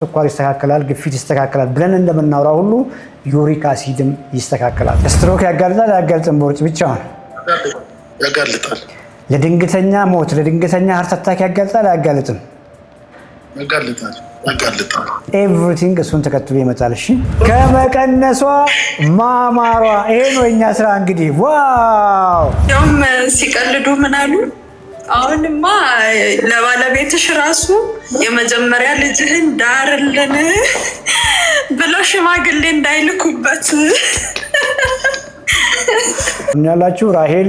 ስኳር ይስተካከላል ግፊት ይስተካከላል ብለን እንደምናወራው ሁሉ ዩሪክ አሲድም ይስተካከላል ስትሮክ ያጋልጣል ያጋልጥም ቦርጭ ብቻውን ያጋልጣል ለድንገተኛ ሞት ለድንገተኛ ሃርት አታክ ያጋልጣል ያጋልጥም ያጋልጣል ኤቭሪቲንግ እሱን ተከትሎ ይመጣል እሺ ከመቀነሷ ማማሯ ይሄ ነው የኛ ስራ እንግዲህ ዋው ያውም ሲቀልዱ ምን አሉ አሁንማ ለባለቤትሽ ራሱ የመጀመሪያ ልጅህን ዳርልን ብለው ሽማግሌ እንዳይልኩበት እናላችሁ ራሄል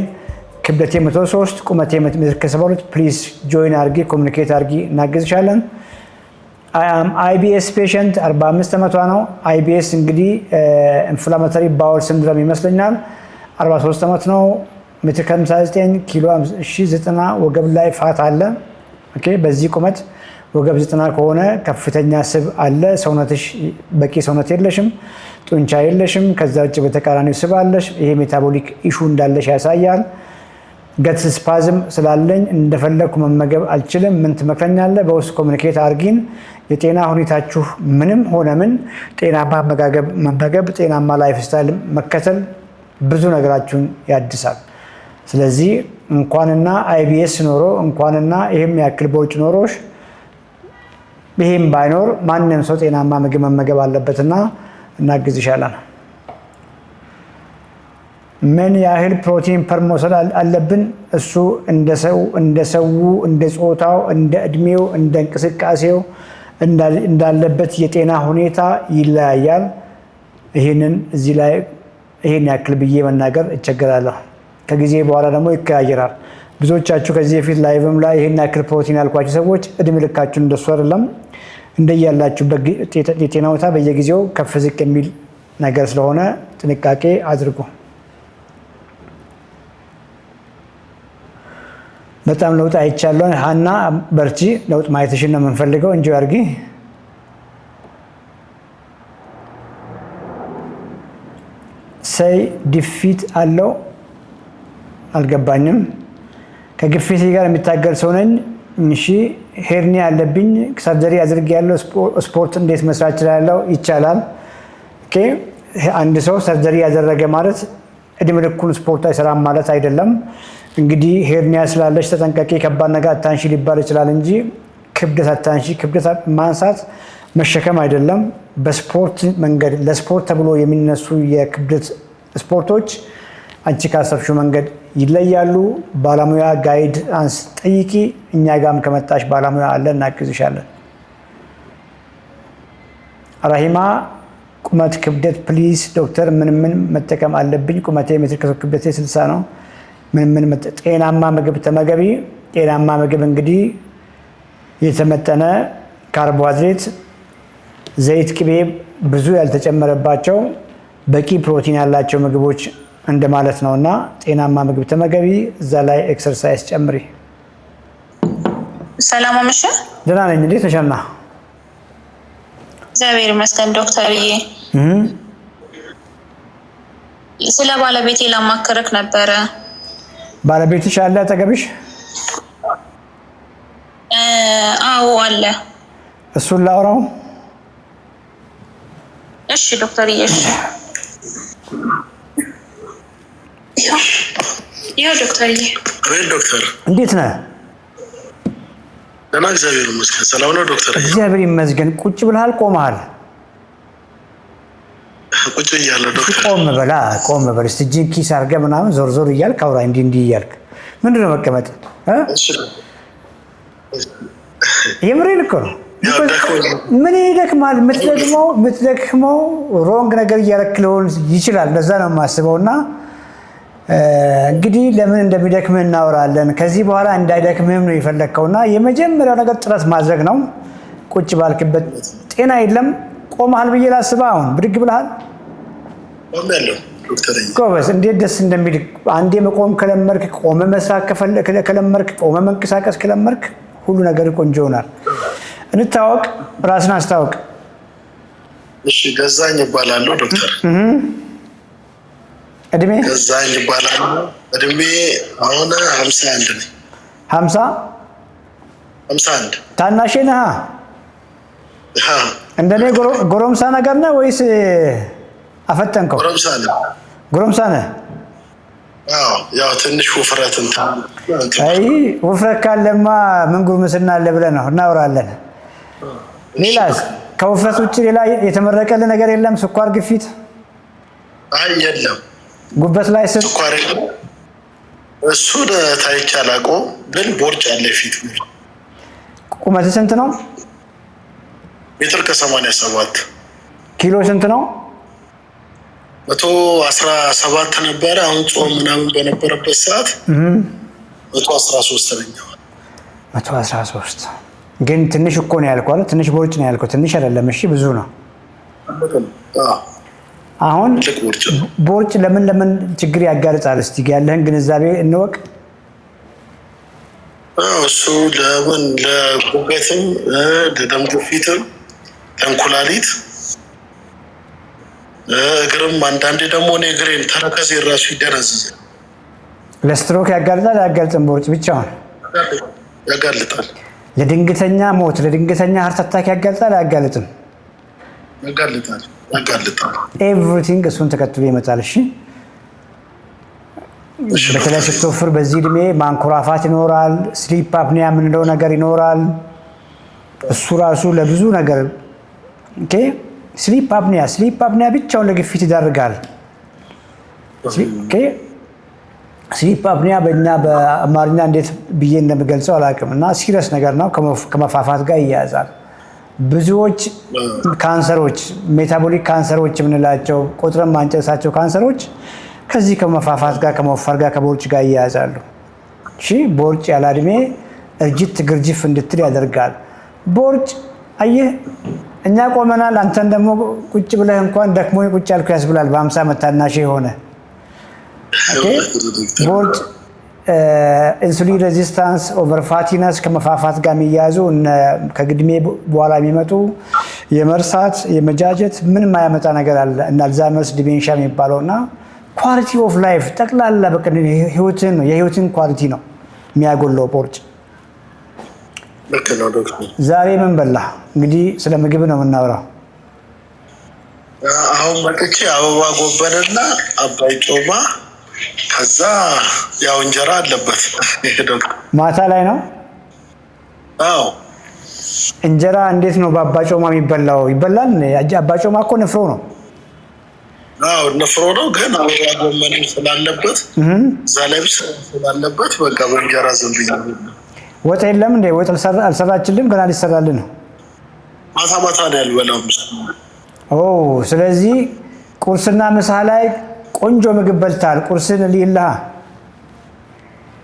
ክብደቴ 103 ቁመቴ 172 ፕሊዝ ጆይን አርጊ ኮሙኒኬት አርጊ እናገዝሻለን I am IBS patient 45 ዓመቷ ነው IBS እንግዲህ ኢንፍላማቶሪ ባውል ሲንድሮም ይመስለኛል 43 ዓመት ነው ሜትር ከ59 ኪሎ 1090 ወገብ ላይ ፋት አለ ኦኬ በዚህ ቁመት ወገብ 90 ከሆነ ከፍተኛ ስብ አለ ሰውነትሽ በቂ ሰውነት የለሽም ጡንቻ የለሽም ከዛ ውጭ በተቃራኒው ስብ አለሽ ይሄ ሜታቦሊክ ኢሹ እንዳለሽ ያሳያል ገት ስፓዝም ስላለኝ እንደፈለኩ መመገብ አልችልም ምን ትመክረኛለህ በውስጥ ኮሙኒኬት አርጊን የጤና ሁኔታችሁ ምንም ሆነ ምን ጤናማ መመገብ ጤናማ ላይፍ ስታይል መከተል ብዙ ነገራችሁን ያድሳል ስለዚህ እንኳንና IBS ኖሮ እንኳንና ይሄም ያክል ቦርጭ ኖሮሽ ይሄም ባይኖር ማንንም ሰው ጤናማ ምግብ መመገብ አለበትና እናግዝሻለን ምን ያህል ፕሮቲን ፐር መውሰድ አለብን እሱ እንደ ሰው እንደ ጾታው እንደ እድሜው እንደ እንቅስቃሴው እንዳለበት የጤና ሁኔታ ይለያያል ይሄንን እዚህ ላይ ይሄን ያክል ብዬ መናገር እቸገራለሁ ከጊዜ በኋላ ደግሞ ይቀያየራል ብዙዎቻችሁ ከዚህ በፊት ላይቭም ላይ ይሄን ያክል ፕሮቲን ያልኳችሁ ሰዎች እድሜ ልካችሁ እንደሱ አይደለም እንደያላችሁ የጤና ሁኔታ በየጊዜው ከፍ ዝቅ የሚል ነገር ስለሆነ ጥንቃቄ አድርጉ በጣም ለውጥ አይቻለሁ ሃና በርቺ ለውጥ ማየትሽን ነው የምንፈልገው እንጂ አርጊ ሰይ ዲፊት አለው አልገባኝም ከግፊት ጋር የሚታገል ሰው ነኝ እሺ ሄርኒ አለብኝ ሰርጀሪ አድርጌያለሁ ስፖርት እንዴት መስራት ይችላል ይቻላል ኦኬ አንድ ሰው ሰርጀሪ ያደረገ ማለት እድሜ ልኩን ስፖርት አይሰራም ማለት አይደለም እንግዲህ ሄርኒያ ስላለሽ ተጠንቀቂ ከባድ ነገር አታንሺ ሊባል ይችላል እንጂ ክብደት አታንሺ ክብደት ማንሳት መሸከም አይደለም በስፖርት መንገድ ለስፖርት ተብሎ የሚነሱ የክብደት ስፖርቶች አንቺ ካሰብሽው መንገድ ይለያሉ ባለሙያ ጋይድ አንስ ጠይቂ እኛ ጋርም ከመጣሽ ባለሙያ አለ እናግዝሻለን ራሂማ ቁመት ክብደት ፕሊዝ ዶክተር ምን መጠቀም አለብኝ ቁመቴ ሜትር ከክብደቴ 60 ነው ምን ጤናማ ምግብ ተመገቢ ጤናማ ምግብ እንግዲህ የተመጠነ ካርቦሃይድሬት ዘይት ቅቤ ብዙ ያልተጨመረባቸው በቂ ፕሮቲን ያላቸው ምግቦች እንደማለት ነውና ጤናማ ምግብ ተመገቢ እዛ ላይ ኤክሰርሳይዝ ጨምሪ ሰላም አመሸ ደህና ነኝ እንዴት ነሽና እግዚአብሔር ይመስገን ዶክተርዬ ስለ ባለቤቴ ለማከረክ ነበረ ባለቤትሽ አለ አጠገብሽ አዎ አለ እሱን ላውራው እሺ ዶክተርዬ እሺ ያው ዶክተርዬ ወይ ዶክተር እንዴት ነህ ደህና እግዚአብሔር ይመስገን ሰላም ነው ዶክተር እግዚአብሔር ይመስገን ቁጭ ብለሃል ቆመሃል ቁጭ እያለ ዶክተር ቆም በል እስቲ እጅን ኪስ አድርገህ ምናምን ዞር ዞር እያልክ አውራ እንዲህ እያልክ ምንድን ነው መቀመጥ የምሬን እኮ ነው ምን ይደክማል የምትደክመው ሮንግ ነገር እያደረክ ሊሆን ይችላል ለዛ ነው የማስበውና እንግዲህ ለምን እንደሚደክምህ እናወራለን ከዚህ በኋላ እንዳይደክምህም ነው የፈለግከውና የመጀመሪያው ነገር ጥረት ማድረግ ነው ቁጭ ባልክበት ጤና የለም ቆመሃል ብዬ ላስብህ አሁን ብድግ ብለሃል ጎበዝ እንዴት ደስ እንደሚል አንዴ መቆም ከለመርክ ቆመ መስራት ከለመርክ ቆመ መንቀሳቀስ ከለመርክ ሁሉ ነገር ቆንጆ ይሆናል እንታወቅ ራስን አስታውቅ እሺ ገዛኝ ይባላል ዶክተር እድሜ ገዛኝ ይባላል እድሜ አሁን 51 ነኝ 51 ታናሽ ነህ እንደኔ ጎረምሳ ነገር ነው ወይስ አፈጠንከው? ጎረምሳ ነህ? አዎ ያው ትንሽ ውፍረት እንትን አይ ውፍረት ካለማ ምን ጉርምስና አለ ብለህ ነው እናወራለን። ሌላስ ከውፍረት ውጭ ሌላ የተመረቀልህ ነገር የለም? ስኳር፣ ግፊት? አይ የለም። ጉበት ላይ ስኳር እሱ ታይቻላቆ ግን ቦርጭ አለ ፊት። ቁመት ስንት ነው? ሜትር ከ87። ኪሎ ስንት ነው? 117 ነበር። አሁን ጾም ምናምን በነበረበት ሰዓት 113 ነኝ። 113 ግን ትንሽ እኮ ነው ያልኩህ አይደል? ትንሽ ቦርጭ ነው ያልኩህ። ትንሽ አይደለም። እሺ ብዙ ነው። አሁን ቦርጭ ለምን ችግር ያጋልጣል? እስቲ ያለህን ግንዛቤ እንወቅ። እሱ ለምን ለጉበትም ለደም ግፊትም ለእንኩላሊት እግርም አንዳንዴ ደግሞ እግሬን ተረከዜ ራሱ ይደነዝዛል። ለስትሮክ ያጋልጣል? አያጋልጥም? ቦርጭ ብቻውን ያጋልጣል። ለድንገተኛ ሞት፣ ለድንገተኛ ሃርት አታክ ያጋልጣል? አያጋልጥም? ያጋልጣል። ኤቭሪቲንግ እሱን ተከትሎ ይመጣል። እሺ በተለይ ስትወፍር በዚህ እድሜ ማንኮራፋት ይኖራል። ስሊፕ አፕኒያ የምንለው ነገር ይኖራል። እሱ ራሱ ለብዙ ነገር ኦኬ። ስሊፕ አፕኒያ ብቻውን ለግፊት ይዳርጋል። ኦኬ ስሊፕ አፕኒያ በእኛ በአማርኛ እንዴት ብዬ እንደምገልጸው አላውቅም። እና ሲሪየስ ነገር ነው። ከመፋፋት ጋር ይያያዛል። ብዙዎች ካንሰሮች፣ ሜታቦሊክ ካንሰሮች የምንላቸው ቁጥርን ማንጨረሳቸው ካንሰሮች ከዚህ ከመፋፋት ጋር ከመወፈር ጋር ከቦርጭ ጋር ይያያዛሉ። እሺ ቦርጭ ያለ እድሜ እርጅት ግርጅፍ እንድትል ያደርጋል። ቦርጭ አየህ እኛ ቆመናል፣ አንተን ደግሞ ቁጭ ብለህ እንኳን ደክሞ ቁጭ ያልኩ ያስብላል። በ50 ዓመት ታናሽ የሆነ ቦርጭ ኢንሱሊን ሬዚስታንስ፣ ኦቨር ፋቲነስ ከመፋፋት ጋር የሚያያዙ ከግድሜ በኋላ የሚመጡ የመርሳት የመጃጀት ምን ማያመጣ ነገር አለ እና አልዛይመርስ ዲሜንሻ የሚባለው እና ኳሊቲ ኦፍ ላይፍ ጠቅላላ በቃ የህይወትን ኳሊቲ ነው የሚያጎለው ቦርጭ። ዛሬ ምን በላ? እንግዲህ ስለ ምግብ ነው የምናወራው። አሁን መጥቼ አበባ ጎበንና አባይ ጮማ ከዛ ያው እንጀራ አለበት። ማታ ላይ ነው። አዎ እንጀራ እንዴት ነው በአባ ጮማ የሚበላው? ይበላል? አባ ጮማ እኮ ንፍሮ ነው። አዎ ንፍሮ ነው፣ ግን አበባ ጎመንም ስላለበት እዛ ላይ ስላለበት በቃ በእንጀራ ዝም ብዬ። ወጥ የለም እንዴ? ወጥ አልሰራችልም? ገና ሊሰራልን ነው። ማታ ነው ያልበላው። ስለዚህ ቁርስና ምሳ ላይ ቆንጆ ምግብ በልታል። ቁርስን ሊልሃ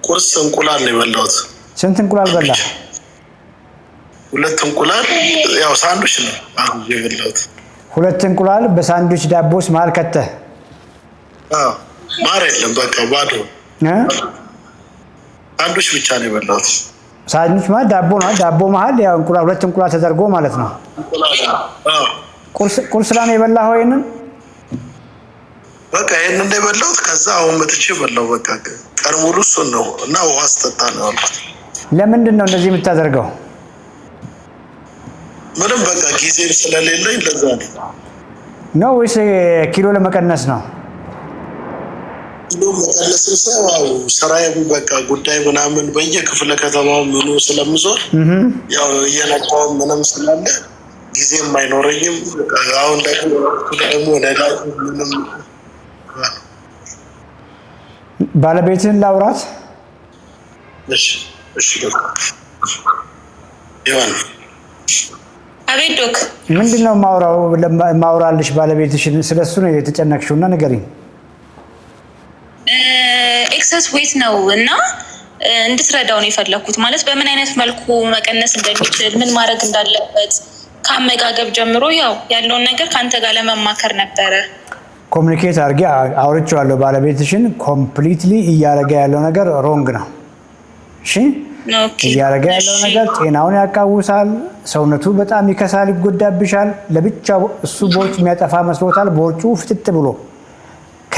ቁርስ እንቁላል ነው የበላሁት። ስንት እንቁላል በላ? 2 እንቁላል። ያው ሳንዱች ነው አሁን የበላሁት። 2 እንቁላል በሳንዱች ዳቦስ መሀል ከተህ? ማር የለም በቃ ባዶ ሳንዱች ብቻ ነው የበላሁት። ሳንዱች ማለት ዳቦ ነው። ዳቦ መሀል ያው እንቁላል 2 እንቁላል ተደርጎ ማለት ነው። ቁርስ ላይ ነው የበላኸው ይሄንን? በቃ ይሄንን ነው የበላሁት። ከዛ አሁን መጥቼ በላው። በቃ ቀን ሙሉ እሱን ነው እና ውሃ ስጠጣ ነው ያልኩት። ለምንድን ነው እንደዚህ የምታደርገው? ምንም በቃ ጊዜም ስለሌለኝ ለዛ ነው ወይስ ኪሎ ለመቀነስ ነው? ኪሎ መቀነስ ነው ስራዬ። በቃ ጉዳይ ምናምን በየክፍለ ከተማው ምኑ ስለምዞር ያው እየነቃው ምንም ስላለ ጊዜም አይኖረኝም። አሁን ደግሞ ነዳጅ ምንም። ባለቤትህን ላውራት? እሺ ይሁን። አቤት ዶክ። ምንድን ነው ማውራልሽ ባለቤትሽን? ስለሱ ነው የተጨነቅሽው እና ንገሪኝ። ኤክሰስ ዌት ነው እና እንድትረዳው ነው የፈለኩት። ማለት በምን አይነት መልኩ መቀነስ እንደሚችል ምን ማድረግ እንዳለበት ከአመጋገብ ጀምሮ ያው ያለውን ነገር ከአንተ ጋር ለመማከር ነበረ። ኮሚኒኬት አድርጌ አውርቼዋለሁ። ባለቤትሽን ኮምፕሊትሊ እያደረገ ያለው ነገር ሮንግ ነው። እሺ እያደረገ ያለው ነገር ጤናውን ያቃውሳል፣ ሰውነቱ በጣም ይከሳል፣ ይጎዳብሻል። ለብቻው እሱ ቦርጭ የሚያጠፋ መስሎታል። ቦርጩ ፍጥጥ ብሎ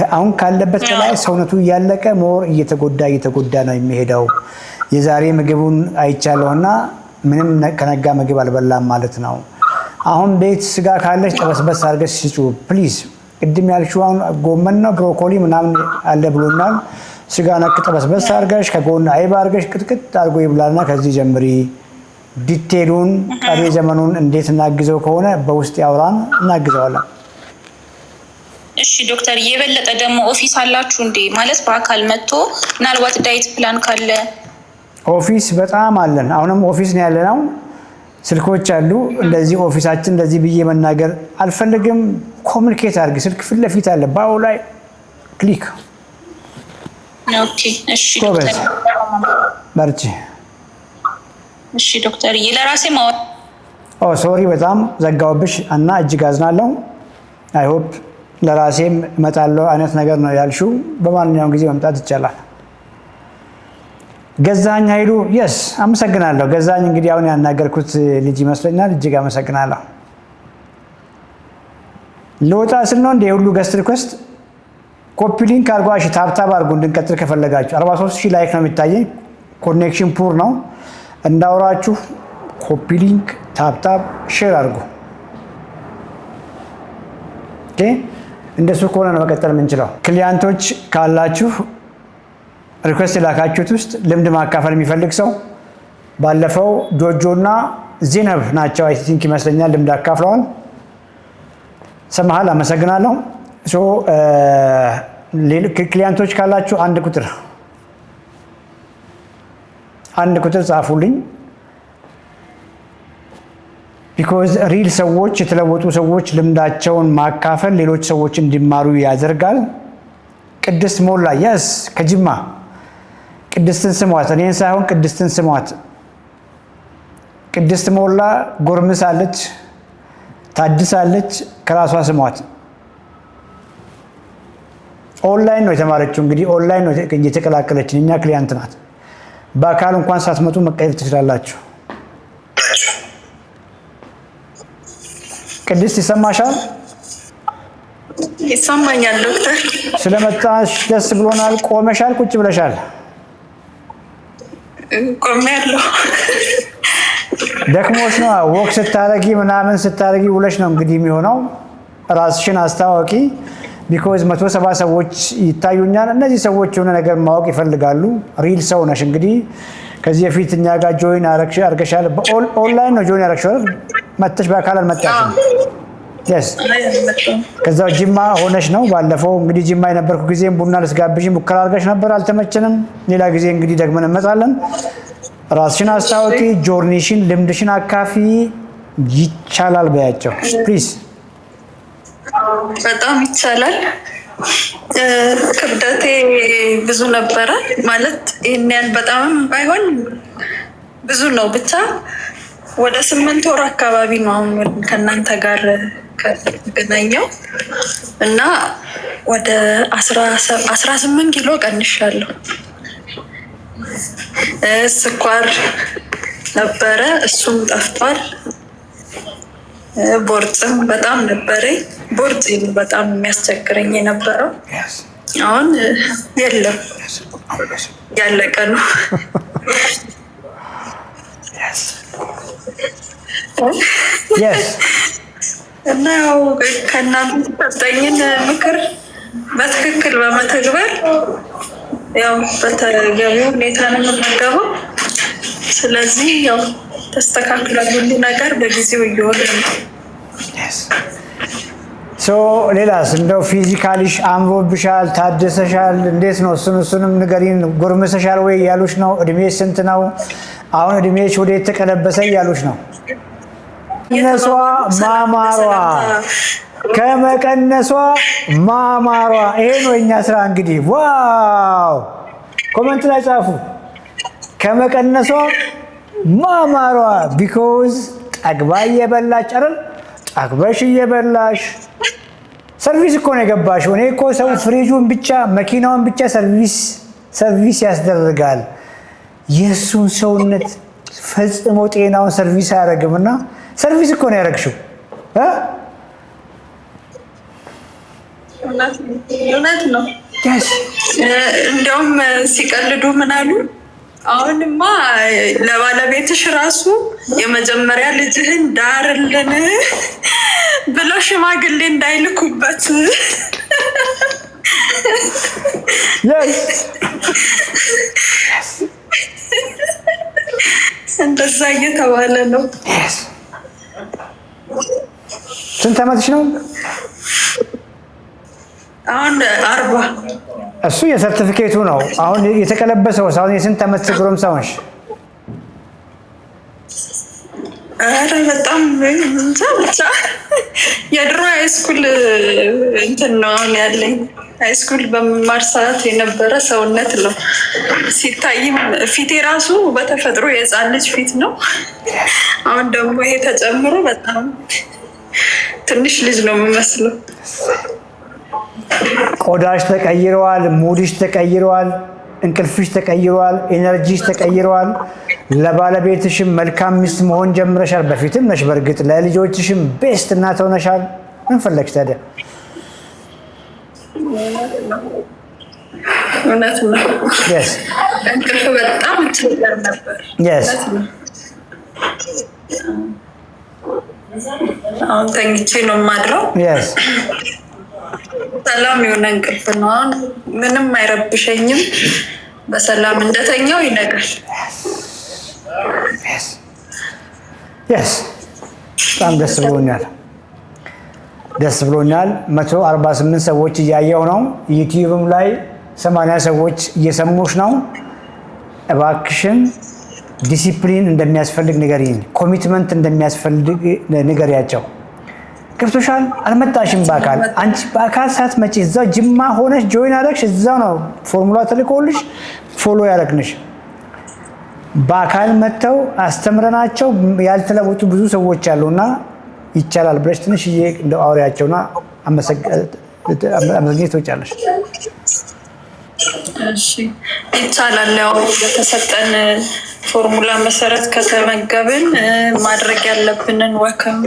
አሁን ካለበት በላይ ሰውነቱ እያለቀ ሞር እየተጎዳ ነው የሚሄደው። የዛሬ ምግቡን አይቻለውና ምንም ከነጋ ምግብ አልበላም ማለት ነው። አሁን ቤት ስጋ ካለሽ ጠበስበስ አድርገሽ ስጩ ፕሊዝ። ቅድም ያልሽው ጎመን ነው ብሮኮሊ ምናምን አለ ብሎናል። ስጋ ነክ ጠበስበስ አድርገሽ ከጎን አይብ አድርገሽ ቅጥቅጥ አድርጎ ይብላና ከዚህ ጀምሪ። ዲቴሉን ቀሪ ዘመኑን እንዴት እናግዘው ከሆነ በውስጥ ያውራን እናግዘዋለን። እሺ ዶክተር፣ የበለጠ ደግሞ ኦፊስ አላችሁ እንዴ? ማለት በአካል መጥቶ ምናልባት ዳይት ፕላን ካለ ኦፊስ በጣም አለን። አሁንም ኦፊስ ነው ያለነው። ስልኮች አሉ። እንደዚህ ኦፊሳችን እንደዚህ ብዬ መናገር አልፈልግም። ኮሙኒኬት አድርግ። ስልክ ፊት ለፊት አለ። ባው ላይ ክሊክ። ኦኬ እሺ ዶክተር በርቺ። እሺ ዶክተር፣ ለራሴ ሶሪ በጣም ዘጋውብሽ እና እጅግ አዝናለሁ። አይ ሆፕ ለራሴም እመጣለሁ አይነት ነገር ነው ያልሽው። በማንኛውም ጊዜ መምጣት ይቻላል። ገዛኝ ኃይሉ የስ አመሰግናለሁ። ገዛኝ እንግዲህ አሁን ያናገርኩት ልጅ ይመስለኛል። እጅግ አመሰግናለሁ። ለወጣ ስል ነው እንደ ሁሉ ገስት ሪኩዌስት ኮፒ ሊንክ አድርጓ። እሺ ታብታብ አድርጉ እንድንቀጥል ከፈለጋችሁ። 43000 ላይክ ነው የሚታየኝ። ኮኔክሽን ፑር ነው እንዳውራችሁ። ኮፒ ሊንክ ታብታብ ሼር አድርጉ። ኦኬ እንደሱ ከሆነ ነው መቀጠል የምንችለው። ክሊያንቶች ካላችሁ ሪኩዌስት ላካችሁት ውስጥ ልምድ ማካፈል የሚፈልግ ሰው ባለፈው ጆጆና ዚነብ ናቸው አይ ቲንክ ይመስለኛል ልምድ አካፍለዋል። ሰማሃል አመሰግናለሁ። ክሊያንቶች ካላችሁ አንድ ቁጥር ጻፉልኝ። ቢኮዝ ሪል ሰዎች የተለወጡ ሰዎች ልምዳቸውን ማካፈል ሌሎች ሰዎች እንዲማሩ ያደርጋል። ቅድስት ሞላ የስ ከጅማ ቅድስትን ስሟት፣ እኔን ሳይሆን ቅድስትን ስሟት። ቅድስት ሞላ ጎርምሳለች፣ ታድሳለች፣ ከራሷ ስሟት። ኦንላይን ነው የተማረችው። እንግዲህ ኦንላይን ነው የተቀላቀለችን። እኛ ክሊያንት ናት። በአካል እንኳን ሳትመጡ መቀየር ትችላላችሁ። ቅድስት ይሰማሻል? ይሰማኛል ዶክተር። ስለመጣሽ ደስ ብሎናል። ቆመሻል? ቁጭ ብለሻል? ቆሜያለሁ። ደክሞሽ ነው? ወክ ስታረጊ ምናምን ስታረጊ ውለሽ ነው እንግዲህ የሚሆነው። ራስሽን አስታወቂ። ቢኮዝ 170 ሰዎች ይታዩኛል። እነዚህ ሰዎች የሆነ ነገር ማወቅ ይፈልጋሉ። ሪል ሰው ነሽ። እንግዲህ ከዚህ በፊት እኛ ጋር ጆይን አርገሻል። ኦንላይን ነው ጆይን ያረግሽው አይደል? መጥተሽ በአካል አልመጣሽም? የስ ከዛው ጅማ ሆነሽ ነው። ባለፈው እንግዲህ ጅማ የነበርኩ ጊዜም ቡና ልስጋብዥ ሙከራ አድርገሽ ነበር፣ አልተመቸንም። ሌላ ጊዜ እንግዲህ ደግመን እንመጣለን። ራስሽን አስታወቂ፣ ጆርኒሽን፣ ልምድሽን አካፊ። ይቻላል በያቸው ፕሊዝ። በጣም ይቻላል። ክብደቴ ብዙ ነበረ ማለት ይሄን ያህል በጣም ባይሆን ብዙ ነው። ብቻ ወደ 8 ወር አካባቢ ነው አሁን ከእናንተ ጋር ከተገናኘው እና ወደ 18 ኪሎ ቀንሻለሁ። ስኳር ነበረ፣ እሱም ጠፍቷል። ቦርጭም በጣም ነበረኝ። ቦርጭ በጣም የሚያስቸግረኝ የነበረው አሁን የለም፣ ያለቀ ነው። እና ያው ከእናንተ ሰጠኝን ምክር በትክክል በመተግበር ያው በተገቢው ሁኔታ ነው የምንገባው። ስለዚህ ያው ተስተካክሏል ሁሉ ነገር በጊዜው እየሆነ ነው። ሌላስ እንደው ፊዚካሊሽ አምሮብሻል፣ ታደሰሻል? እንዴት ነው? እሱንም ንገሪን። ጎርምሰሻል ወይ እያሉሽ ነው? እድሜ ስንት ነው አሁን? እድሜሽ ወዴት ተቀለበሰ እያሉሽ ነው? ከመቀነሷ ማማሯ ከመቀነሷ ማማሯ። ይሄ ነው የኛ ስራ እንግዲህ። ዋው! ኮመንት ላይ ጻፉ። ከመቀነሷ ማማሯ ቢኮዝ ጠግባ እየበላች አይደል? ጠግበሽ እየበላሽ ሰርቪስ እኮ ነው የገባሽው። እኔ እኮ ሰው ፍሪጁን ብቻ መኪናውን ብቻ ሰርቪስ ያስደርጋል። የእሱን ሰውነት ፈጽሞ ጤናውን ሰርቪስ አያደርግም። እና ሰርቪስ እኮ ነው ያደረግሽው። እውነት ነው። እንዲያውም ሲቀልዱ ምን አሉ፣ አሁንማ ለባለቤትሽ ራሱ የመጀመሪያ ልጅህን ዳርልን ብለው ሽማግሌ እንዳይልኩበት እንደዛ እየተባለ ነው። ስንት ዓመትሽ ነው? አሁን 40። እሱ የሰርቲፊኬቱ ነው። አሁን የተቀለበሰው አሁን የስንት ዓመት ጎረምሳ ሆንሽ? ኧረ በጣም እንጃ ብቻ የድሮ ሃይስኩል እንትን ነው አሁን ያለኝ። ሃይስኩል በመማር ሰዓት የነበረ ሰውነት ነው። ሲታይም ፊቴ ራሱ በተፈጥሮ የህፃን ልጅ ፊት ነው። አሁን ደግሞ ይሄ ተጨምሮ በጣም ትንሽ ልጅ ነው የምመስለው። ቆዳሽ ተቀይረዋል፣ ሙድሽ ተቀይረዋል፣ እንቅልፍሽ ተቀይረዋል፣ ኤነርጂሽ ተቀይረዋል። ለባለቤትሽም መልካም ሚስት መሆን ጀምረሻል። በፊትም ነሽ በእርግጥ ለልጆችሽም ቤስት እናት ሆነሻል። ምን ፈለግሽ ታዲያ? እውነት ነው። yes እንቅልፍ በጣም ችግር ነበር። yes አሁን ተኝቼ ነው የማድረው። yes ሰላም የሆነ እንቅልፍ ነው። አሁን ምንም አይረብሸኝም። በሰላም እንደተኛው ይነጋል። yes በጣም ደስ ብሎኛል። 148 ሰዎች እያየው ነው። ዩቲዩብም ላይ 80 ሰዎች እየሰሙሽ ነው። እባክሽን ዲሲፕሊን እንደሚያስፈልግ ንገሪኝ፣ ኮሚትመንት እንደሚያስፈልግ ንገሪያቸው። ገብቶሻል? አልመጣሽም በአካል አንቺ በአካል ሳትመጪ እዛው ጅማ ሆነሽ ጆይን አደረግሽ። እዛው ነው ፎርሙላ ተልኮልሽ ፎሎ ያደረግንሽ። በአካል መጥተው አስተምረናቸው ያልተለወጡ ብዙ ሰዎች አሉና ይቻላል ብለሽ ትንሽ እንደው አውሪያቸውና አመሰግኘት ትወጫለሽ። እሺ ይቻላል። ያው በተሰጠን ፎርሙላ መሰረት ከተመገብን ማድረግ ያለብንን ወክም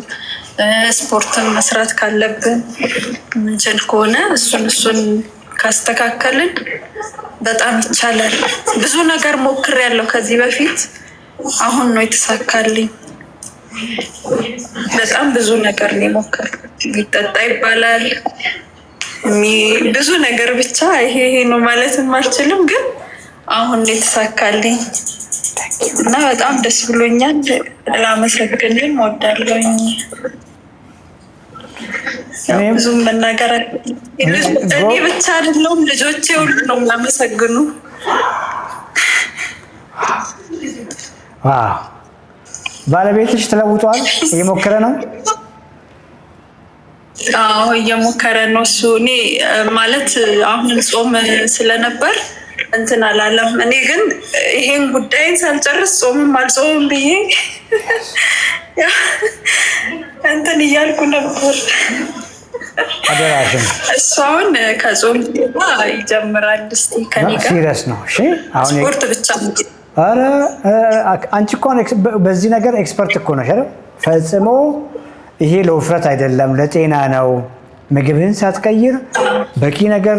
ስፖርትን መስራት ካለብን ምንችል ከሆነ እሱን ካስተካከልን በጣም ይቻላል። ብዙ ነገር ሞክሬያለሁ ከዚህ በፊት፣ አሁን ነው የተሳካልኝ። በጣም ብዙ ነገር ነው የሞከርኩት። ሊጠጣ ይባላል ብዙ ነገር ብቻ ይሄ ነው ማለትም አልችልም፣ ግን አሁን ነው የተሳካልኝ እና በጣም ደስ ብሎኛል። ላመሰግንም እወዳለሁኝ። ብዙ መናገር እኔ ብቻ አይደለሁም ልጆቼ ሁሉ ነው የሚያመሰግኑ። ባለቤትሽ ተለውጧል? እየሞከረ ነው? አዎ እየሞከረ ነው እሱ። እኔ ማለት አሁን ጾም ስለነበር እንትን አላለም። እኔ ግን ይሄን ጉዳይን ሳልጨርስ ጾምም አልጾምም ብዬ እንትን እያልኩ ነበር። አደራሽን እሱ አሁን ከጾም ይጀምራል። እስኪ ከኔ ጋር ሲሪየስ ነው። እሺ አሁን ስፖርት ብቻ ኧረ አንቺ እኮ በዚህ ነገር ኤክስፐርት እኮ ነሽ አይደል? ፈጽሞ ይሄ ለውፍረት አይደለም ለጤና ነው። ምግብህን ሳትቀይር በቂ ነገር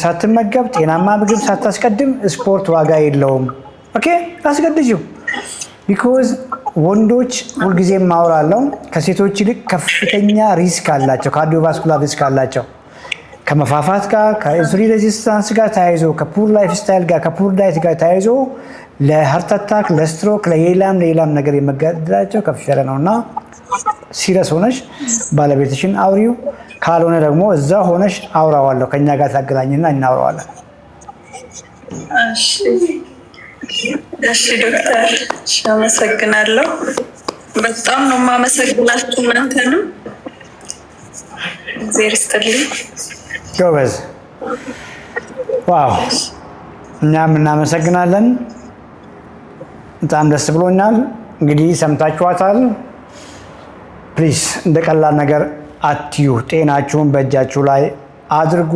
ሳትመገብ ጤናማ ምግብ ሳታስቀድም ስፖርት ዋጋ የለውም። ኦኬ አስገድጂው። ቢኮዝ ወንዶች ሁልጊዜ ማወራለው ከሴቶች ይልቅ ከፍተኛ ሪስክ አላቸው፣ ካርዲዮቫስኩላር ሪስክ አላቸው። ከመፋፋት ጋር ከኢንሱሊን ሬዚስታንስ ጋር ተያይዞ ከፑር ላይፍ ስታይል ጋር ከፑር ዳይት ጋር ተያይዞ ለሃርት አታክ፣ ለስትሮክ፣ ለሌላም ነገር የመጋደላቸው ከፍ ያለ ነውና ሲሪየስ ሆነሽ ባለቤትሽን አውሪው። ካልሆነ ደግሞ እዛ ሆነሽ አውራዋለሁ ከኛ ጋር ታገናኝና እናውራዋለን። እሺ ዶክተር፣ አመሰግናለሁ። በጣም ነው የማመሰግናችሁ እናንተንም። እግዚአብሔር ይስጥልኝ። ጎበዝ። ዋው፣ እኛም እናመሰግናለን። በጣም ደስ ብሎኛል። እንግዲህ ሰምታችኋታል። ፕሊዝ እንደ ቀላል ነገር አትዩ። ጤናችሁን በእጃችሁ ላይ አድርጉ።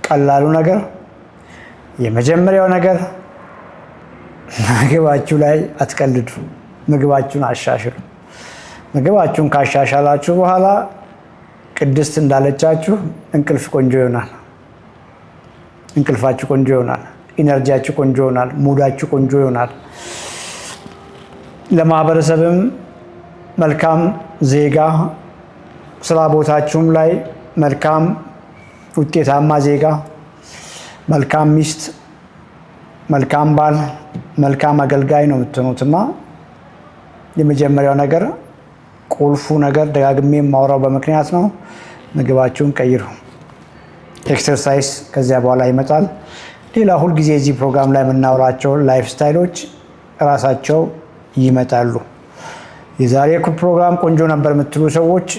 ቀላሉ ነገር የመጀመሪያው ነገር ምግባችሁ ላይ አትቀልዱ። ምግባችሁን አሻሽሉ። ምግባችሁን ካሻሻላችሁ በኋላ ቅድስት እንዳለቻችሁ እንቅልፍ ቆንጆ ይሆናል። እንቅልፋችሁ ቆንጆ ይሆናል። ኢነርጂያችሁ ቆንጆ ይሆናል፣ ሙዳችሁ ቆንጆ ይሆናል። ለማህበረሰብም መልካም ዜጋ፣ ስራ ቦታችሁም ላይ መልካም ውጤታማ ዜጋ፣ መልካም ሚስት፣ መልካም ባል፣ መልካም አገልጋይ ነው የምትሆኑትና የመጀመሪያው ነገር ቁልፉ ነገር ደጋግሜ የማወራው በምክንያት ነው። ምግባችሁን ቀይሩ። ኤክሰርሳይዝ ከዚያ በኋላ ይመጣል። ሌላ ሁልጊዜ እዚህ ፕሮግራም ላይ የምናወራቸው ላይፍ ስታይሎች ራሳቸው ይመጣሉ። የዛሬ ፕሮግራም ቆንጆ ነበር የምትሉ ሰዎች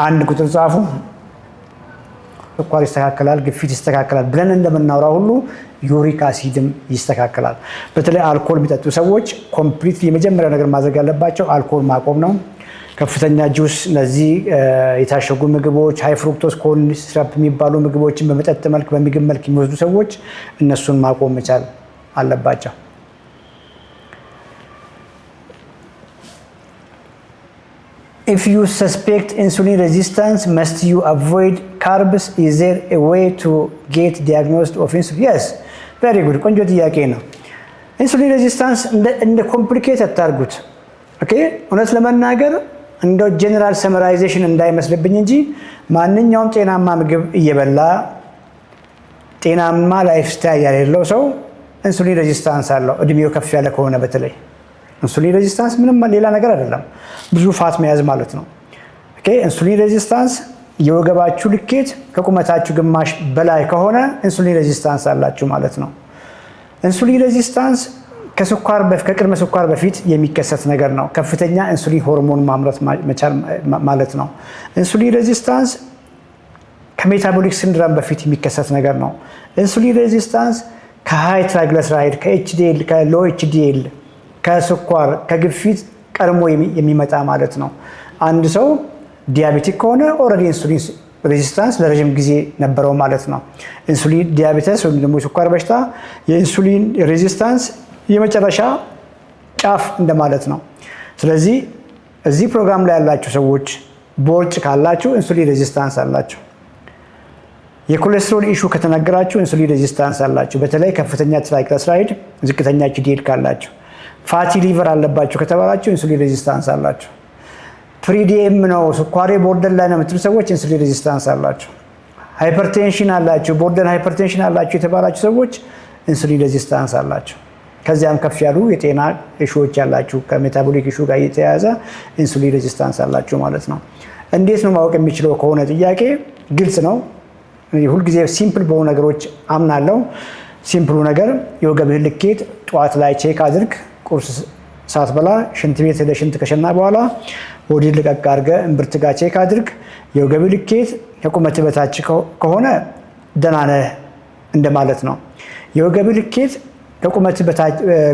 አንድ ቁጥር ጻፉ። ስኳር ይስተካከላል፣ ግፊት ይስተካከላል ብለን እንደምናወራ ሁሉ ዩሪክ አሲድም ይስተካከላል። በተለይ አልኮል የሚጠጡ ሰዎች ኮምፕሊትሊ የመጀመሪያ ነገር ማድረግ ያለባቸው አልኮል ማቆም ነው። ከፍተኛ ጁስ፣ እነዚህ የታሸጉ ምግቦች፣ ሃይ ፍሩክቶስ ኮርን ሲረፕ የሚባሉ ምግቦችን በመጠጥ መልክ በምግብ መልክ የሚወስዱ ሰዎች እነሱን ማቆም መቻል አለባቸው። If you suspect insulin resistance, must you avoid carbs? Is there a way to get diagnosed of insulin? Yes, very good. ቆንጆ ጥያቄ ነው። ኢንሱሊን ሬዚስታንስ እንደ ኮምፕሊኬት አታርጉት። ኦኬ፣ እውነት ለመናገር እንደ ጀነራል ሰመራይዜሽን እንዳይመስልብኝ እንጂ ማንኛውም ጤናማ ምግብ እየበላ ጤናማ ላይፍ ስታይል ያለው ሰው ኢንሱሊን ሬዚስታንስ አለው። እድሜው ከፍ ያለ ከሆነ በተለይ ኢንሱሊን ሬዚስታንስ ምንም ሌላ ነገር አይደለም፣ ብዙ ፋት መያዝ ማለት ነው። ኦኬ፣ ኢንሱሊን ሬዚስታንስ የወገባችሁ ልኬት ከቁመታችሁ ግማሽ በላይ ከሆነ ኢንሱሊን ሬዚስታንስ አላችሁ ማለት ነው። ኢንሱሊን ሬዚስታንስ ከቅድመ ስኳር በፊት የሚከሰት ነገር ነው። ከፍተኛ ኢንሱሊን ሆርሞን ማምረት መቻል ማለት ነው። ኢንሱሊን ሬዚስታንስ ከሜታቦሊክ ሲንድሮም በፊት የሚከሰት ነገር ነው። ኢንሱሊን ሬዚስታንስ ከሃይ ትራይግሊሰራይድ፣ ከኤችዲኤል፣ ከሎ ኤችዲኤል፣ ከስኳር፣ ከግፊት ቀድሞ የሚመጣ ማለት ነው። አንድ ሰው ዲያቤቲክ ከሆነ ኦልሬዲ ኢንሱሊን ሬዚስታንስ ለረጅም ጊዜ ነበረው ማለት ነው። ኢንሱሊን ዲያቤተስ ወይም ደግሞ የስኳር በሽታ የኢንሱሊን ሬዚስታንስ የመጨረሻ ጫፍ እንደማለት ነው። ስለዚህ እዚህ ፕሮግራም ላይ ያላችሁ ሰዎች ቦርጭ ካላችሁ ኢንሱሊን ሬዚስታንስ አላችሁ። የኮሌስትሮል ኢሹ ከተነገራችሁ ኢንሱሊን ሬዚስታንስ አላችሁ። በተለይ ከፍተኛ ትራይግሊሰራይድ፣ ዝቅተኛ ኤችዲኤል ካላችሁ። ፋቲ ሊቨር አለባችሁ ከተባላችሁ ኢንሱሊን ሬዚስታንስ አላችሁ። ፕሪዲኤም ነው ስኳሬ ቦርደር ላይ ነው የምትሉ ሰዎች ኢንሱሊን ሬዚስታንስ አላችሁ። ሃይፐርቴንሽን አላችሁ፣ ቦርደር ሃይፐርቴንሽን አላችሁ የተባላችሁ ሰዎች ኢንሱሊን ሬዚስታንስ አላችሁ። ከዚያም ከፍ ያሉ የጤና ኢሹዎች ያላችሁ ከሜታቦሊክ ኢሹ ጋር የተያያዘ ኢንሱሊን ሬዚስታንስ አላችሁ ማለት ነው። እንዴት ነው ማወቅ የሚችለው ከሆነ ጥያቄ ግልጽ ነው። ሁልጊዜ ሲምፕል በሆኑ ነገሮች አምናለሁ። ሲምፕሉ ነገር የወገብህን ልኬት ጠዋት ላይ ቼክ አድርግ። ቁርስ ሳትበላ ሽንት ቤት ሄደህ ሽንት ከሸና በኋላ ወዲህ ልቀቅ አድርገህ እምብርት ጋር ቼክ አድርግ። የወገብህ ልኬት ከቁመት በታች ከሆነ ደህና ነህ እንደማለት ነው። የወገብህ ልኬት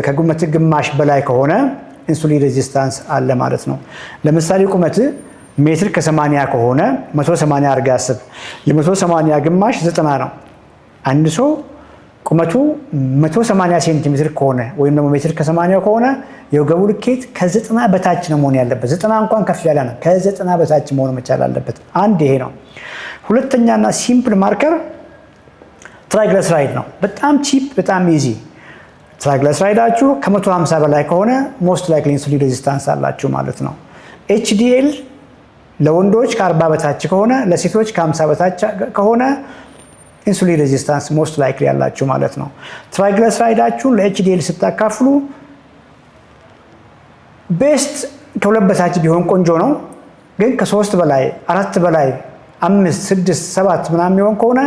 ከቁመት ግማሽ በላይ ከሆነ ኢንሱሊን ሬዚስታንስ አለ ማለት ነው። ለምሳሌ ቁመት ሜትር ከ80 ከሆነ 180 አድርገህ አስብ። የ180 ግማሽ 90 ነው። አንድ ሰው ቁመቱ 180 ሴንቲሜትር ከሆነ ወይም ደግሞ ሜትር ከ80 ከሆነ የወገቡ ልኬት ከ90 በታች ነው መሆን ያለበት። 90 እንኳን ከፍ ያለ ነው፣ ከ90 በታች መሆን መቻል አለበት። አንድ ይሄ ነው። ሁለተኛና ሲምፕል ማርከር ትራይግሊሰራይድ ነው። በጣም ቺፕ፣ በጣም ኢዚ። ትራይግሊሰራይዳችሁ ከ150 በላይ ከሆነ ሞስት ላይክሊ ኢንሱሊን ሬዚስታንስ አላችሁ ማለት ነው። ኤችዲኤል ለወንዶች ከ40 በታች ከሆነ ለሴቶች ከ50 በታች ከሆነ ኢንሱሊን ሬዚስታንስ ሞስት ላይክሊ ያላችሁ ማለት ነው። ትራይግሊሰራይዳችሁን ለኤችዲኤል ስታካፍሉ ቤስት ከ2 በታች ቢሆን ቆንጆ ነው። ግን ከ3 በላይ 4 በላይ 5 6 7 ምናምን የሚሆን ከሆነ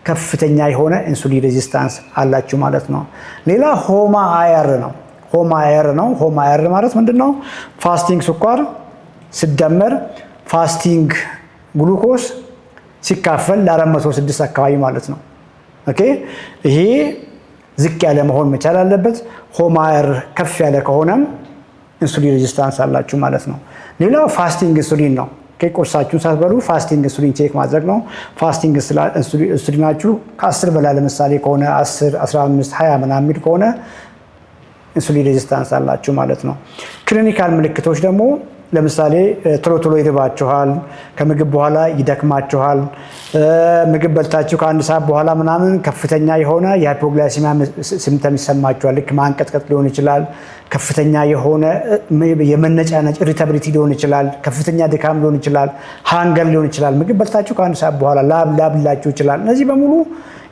ከፍተኛ የሆነ ኢንሱሊን ሬዚስታንስ አላችሁ ማለት ነው። ሌላ ሆማ አየር ነው። ሆማ አየር ማለት ምንድነው? ፋስቲንግ ስኳር ሲደመር ፋስቲንግ ግሉኮስ ሲካፈል ለ406 አካባቢ ማለት ነው። ኦኬ፣ ይሄ ዝቅ ያለ መሆን መቻል አለበት። ሆማ አየር ከፍ ያለ ከሆነም ኢንሱሊን ሬዚስታንስ አላችሁ ማለት ነው። ሌላው ፋስቲንግ ኢንሱሊን ነው። ቁርሳችሁን ሳትበሉ ፋስቲንግ ኢንሱሊን ቼክ ማድረግ ነው። ፋስቲንግ ኢንሱሊናችሁ ከ10 በላይ ለምሳሌ ከሆነ 10 15 20 ምናምን የሚል ከሆነ ኢንሱሊን ሬዚስታንስ አላችሁ ማለት ነው። ክሊኒካል ምልክቶች ደግሞ ለምሳሌ ቶሎ ይርባችኋል፣ ከምግብ በኋላ ይደክማችኋል፣ ምግብ በልታችሁ ከአንድ ሰዓት በኋላ ምናምን ከፍተኛ የሆነ የሃይፖግላይሲሚያ ሲምፕተም ይሰማችኋል። ልክ ማንቀጥቀጥ ሊሆን ይችላል፣ ከፍተኛ የሆነ የመነጫነጭ ኢሪታቢሊቲ ሊሆን ይችላል፣ ከፍተኛ ድካም ሊሆን ይችላል፣ ሃንገር ሊሆን ይችላል። ምግብ በልታችሁ ከአንድ ሰዓት በኋላ ላብ ሊላችሁ ይችላል። እነዚህ በሙሉ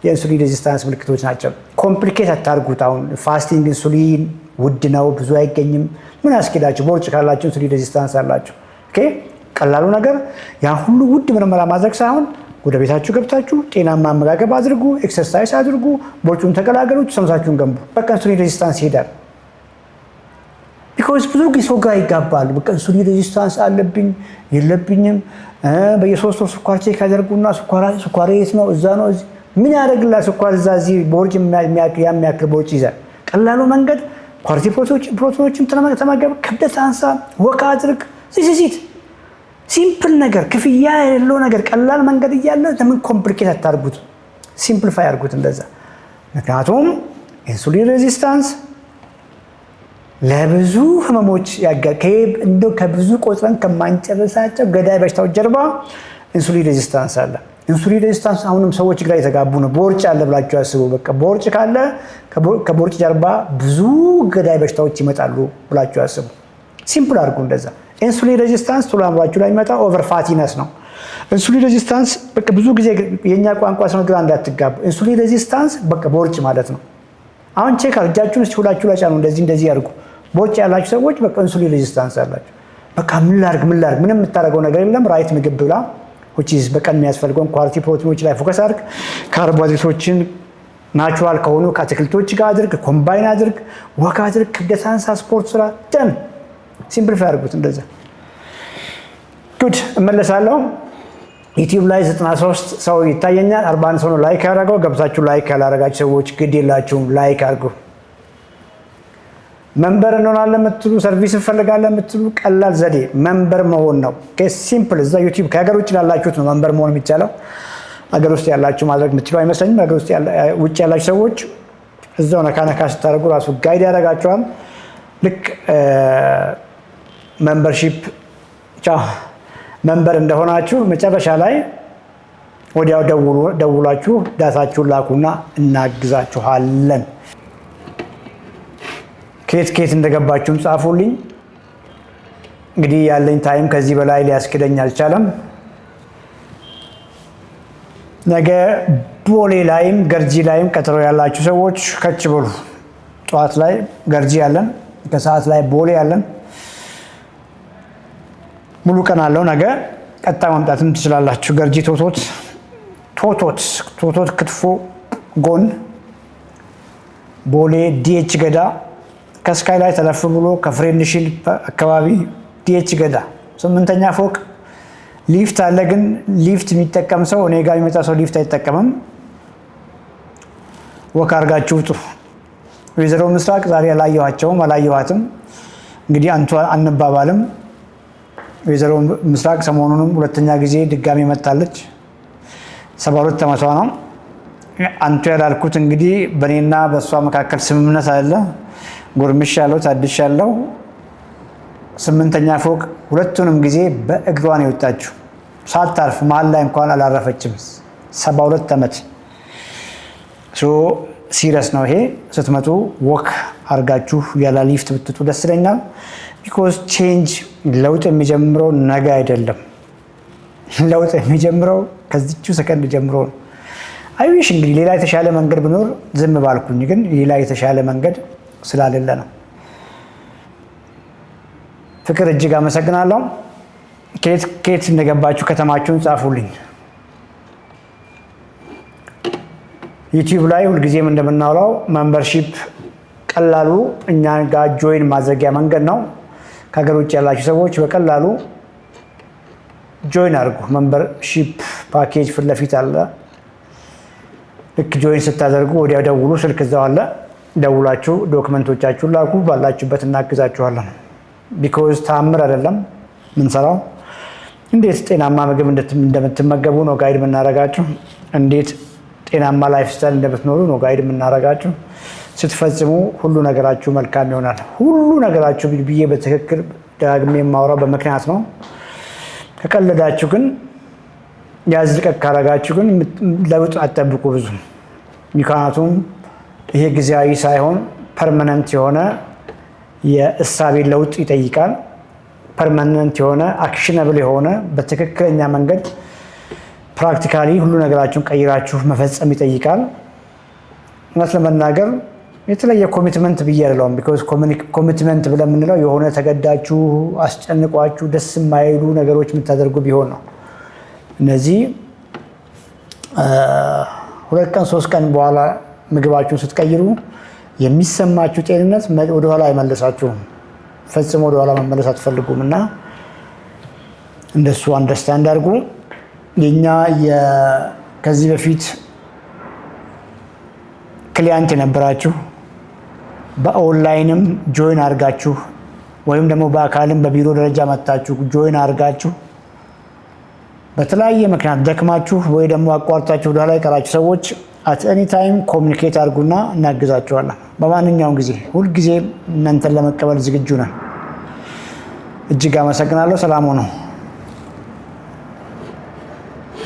የኢንሱሊን ሬዚስታንስ ምልክቶች ናቸው። ኮምፕሊኬት አታርጉት። አሁን ፋስቲንግ ኢንሱሊን ውድ ነው፣ ብዙ አይገኝም። ምን ያስኬዳችሁ? ቦርጭ ካላችሁ ኢንሱሊን ሬዚስታንስ አላችሁ። ኦኬ፣ ቀላሉ ነገር ያን ሁሉ ውድ ምርመራ ማድረግ ሳይሆን ወደ ቤታችሁ ገብታችሁ ጤናማ አመጋገብ አድርጉ፣ ኤክሰርሳይዝ አድርጉ፣ ቦርጩን ተቀላቀሉ፣ ሰውነታችሁን ገንቡ። በቃ ኢንሱሊን ሬዚስታንስ ይሄዳል። ቢኮዝ ብዙ ጊዜ ሰው ጋር ይጋባል። በቃ ኢንሱሊን ሬዚስታንስ አለብኝ የለብኝም፣ በየ3 ወር ስኳር ቼክ ያደርጉና ስኳር የት ነው? እዛ ነው እዚህ። ምን ያደርግላል ስኳር? እዛ እዚህ ቦርጭ የሚያክል ቦርጭ ይዛል። ቀላሉ መንገድ ኳሊቲ ፕሮቲኖችን ተመገብ፣ ክብደት አንሳ፣ ወክ አድርግ። ሲሲት ሲምፕል ነገር፣ ክፍያ የሌለው ነገር፣ ቀላል መንገድ እያለ ለምን ኮምፕሊኬት አታርጉት? ሲምፕሊፋይ አድርጉት እንደዛ። ምክንያቱም ኢንሱሊን ሬዚስታንስ ለብዙ ህመሞች እንደው ከብዙ ቆጥረን ከማንጨርሳቸው ገዳይ በሽታዎች ጀርባ ኢንሱሊን ሬዚስታንስ አለ። ኢንሱሊን ሬዚስታንስ አሁንም ሰዎች ጋር የተጋቡ ነው። ቦርጭ አለ ብላችሁ ያስቡ። በቃ ቦርጭ ካለ ከቦርጭ ጀርባ ብዙ ገዳይ በሽታዎች ይመጣሉ ብላችሁ ያስቡ። ሲምፕል አድርጉ እንደዛ። ኢንሱሊን ሬዚስታንስ ቶሎ አእምሯችሁ ላይ የሚመጣ ኦቨር ፋቲነስ ነው። ኢንሱሊን ሬዚስታንስ በቃ ብዙ ጊዜ የኛ ቋንቋ ሰው ግራ እንዳትጋቡ። ኢንሱሊን ሬዚስታንስ በቃ ቦርጭ ማለት ነው። አሁን ቼክ እጃችሁን እስቲ ሁላችሁ ላይ ጫኑ፣ እንደዚህ ያርጉ። ቦርጭ ያላችሁ ሰዎች በቃ ኢንሱሊን ሬዚስታንስ አላችሁ። በቃ ምን ላርግ ምንም የምታደርገው ነገር የለም። ራይት ምግብ ብላ በቀን የሚያስፈልገውን ኳሊቲ ፕሮቲኖች ላይ ፎከስ አድርግ። ካርቦሃይድሬቶችን ናቹራል ከሆኑ ከአትክልቶች ጋር አድርግ፣ ኮምባይን አድርግ፣ ወክ አድርግ፣ ክብደት አንሳ፣ ስፖርት ስራ። ደን ሲምፕሊፋይ አድርጉት እንደዛ። ጉድ እመለሳለሁ። ዩቲዩብ ላይ 93 ሰው ይታየኛል። 41 ሰው ነው ላይክ ያደረገው። ገብታችሁ ላይክ ያላረጋችሁ ሰዎች ግድ የላችሁም፣ ላይክ አድርጉ። መንበር እንሆናለን የምትሉ ሰርቪስ እንፈልጋለን የምትሉ ቀላል ዘዴ መንበር መሆን ነው። ሲምፕል። እዛ ዩቲዩብ ከሀገር ውጭ ላላችሁት ነው መንበር መሆን የሚቻለው። ሀገር ውስጥ ያላችሁ ማድረግ የምትችሉ አይመስለኝም። ሀገር ውጭ ያላችሁ ሰዎች እዛው ነካ ስታደርጉ ራሱ ጋይድ ያደርጋችኋል። ልክ መንበርሺፕ መንበር እንደሆናችሁ መጨረሻ ላይ ወዲያው ደውላችሁ ዳታችሁን ላኩና እናግዛችኋለን። ከየት እንደገባችሁም ጻፉልኝ። እንግዲህ ያለኝ ታይም ከዚህ በላይ ሊያስክደኝ አልቻለም። ነገ ቦሌ ላይም ገርጂ ላይም ቀጠሮ ያላችሁ ሰዎች ከች በሉ። ጠዋት ላይ ገርጂ ያለን፣ ከሰዓት ላይ ቦሌ ያለን። ሙሉ ቀን አለው። ነገ ቀጥታ ማምጣትም ትችላላችሁ። ገርጂ ቶቶት ክትፎ ጎን፣ ቦሌ ዲኤች ገዳ ከስካይ ላይ ተለፍ ብሎ ከፍሬንድሺል አካባቢ ዲኤች ገዳ 8ኛ ፎቅ ሊፍት አለ። ግን ሊፍት የሚጠቀም ሰው እኔ ጋር የሚመጣ ሰው ሊፍት አይጠቀምም። ወክ አድርጋችሁ ውጡ። ወይዘሮ ምስራቅ ዛሬ አላየኋትም። እንግዲህ አንቱ አንባባልም። ወይዘሮ ምስራቅ ሰሞኑንም ሁለተኛ ጊዜ ድጋሚ መጣለች። 72 ዓመቷ ነው። አንቱ ያላልኩት እንግዲህ በእኔና በእሷ መካከል ስምምነት አለ። ጎርምሽ ያለው ታድሽ ያለው 8ኛ ፎቅ ሁለቱንም ጊዜ በእግሯን የወጣችው ሳታርፍ መሀል ላይ እንኳን አላረፈችም። 72 ዓመት ሲሪየስ ነው ይሄ። ስትመጡ ወክ አርጋችሁ ያለ ሊፍት ብትጡ ደስ ይለኛል። ቢኮዝ ቼንጅ ለውጥ የሚጀምረው ነገ አይደለም። ለውጥ የሚጀምረው ከዚቹ ሰከንድ ጀምሮ ነው። አይዊሽ እንግዲህ ሌላ የተሻለ መንገድ ብኖር ዝም ባልኩኝ፣ ግን ሌላ የተሻለ መንገድ ስላሌለ ነው። ፍቅር እጅግ አመሰግናለሁ። ከየት እንደገባችሁ ከተማችሁን ጻፉልኝ። ዩቲዩብ ላይ ሁልጊዜም እንደምናውለው ሜምበርሺፕ ቀላሉ እኛ ጋር ጆይን ማድረጊያ መንገድ ነው። ከሀገር ውጭ ያላችሁ ሰዎች በቀላሉ ጆይን አድርጉ። ሜምበርሺፕ ፓኬጅ ፊት ለፊት አለ። ልክ ጆይን ስታደርጉ ወዲያው ደውሉ፣ ስልክ እዛው አለ። ደውላችሁ ዶክመንቶቻችሁን ላኩ። ባላችሁበት እናግዛችኋለን። ቢኮዝ ተአምር አይደለም ምንሰራው። እንዴት ጤናማ ምግብ እንደምትመገቡ ነው ጋይድ የምናደርጋችሁ። እንዴት ጤናማ ላይፍ ስታይል እንደምትኖሩ ነው ጋይድ የምናደርጋችሁ። ስትፈጽሙ ሁሉ ነገራችሁ መልካም ይሆናል። ሁሉ ነገራችሁ ብዬ በትክክል ደጋግሜ የማወራው በምክንያት ነው። ከቀለዳችሁ ግን ያዝ ልቀቅ ካረጋችሁ ግን ለውጥ አትጠብቁ ብዙ። ምክንያቱም ይሄ ጊዜያዊ ሳይሆን ፐርማነንት የሆነ የእሳቤ ለውጥ ይጠይቃል። ፐርማነንት የሆነ አክሽነብል የሆነ በትክክለኛ መንገድ ፕራክቲካሊ ሁሉ ነገራችሁን ቀይራችሁ መፈጸም ይጠይቃል። እውነት ለመናገር የተለየ ኮሚትመንት ብዬ አይደለሁም። ቢኮዝ ኮሚትመንት ብለን የምንለው የሆነ ተገዳችሁ አስጨንቋችሁ ደስ የማይሉ ነገሮች የምታደርጉ ቢሆን ነው። እነዚህ 2 ቀን 3 ቀን በኋላ ምግባችሁን ስትቀይሩ የሚሰማችሁ ጤንነት ወደኋላ አይመልሳችሁም። ፈጽሞ ወደኋላ መመለስ አትፈልጉም እና እንደሱ አንደርስታንድ አድርጉ። የኛ ከዚህ በፊት ክሊያንት የነበራችሁ በኦንላይንም ጆይን አድርጋችሁ ወይም ደግሞ በአካልም በቢሮ ደረጃ መጥታችሁ ጆይን አድርጋችሁ በተለያየ ምክንያት ደክማችሁ ወይ ደግሞ አቋርጣችሁ ወደኋላ የቀራችሁ ሰዎች አት ኤኒ ታይም ኮሚኒኬት አድርጉና እናግዛችኋለን። በማንኛውም ጊዜ ሁልጊዜ እናንተን ለመቀበል ዝግጁ ነን። እጅግ አመሰግናለሁ። ሰላም ሁኑ።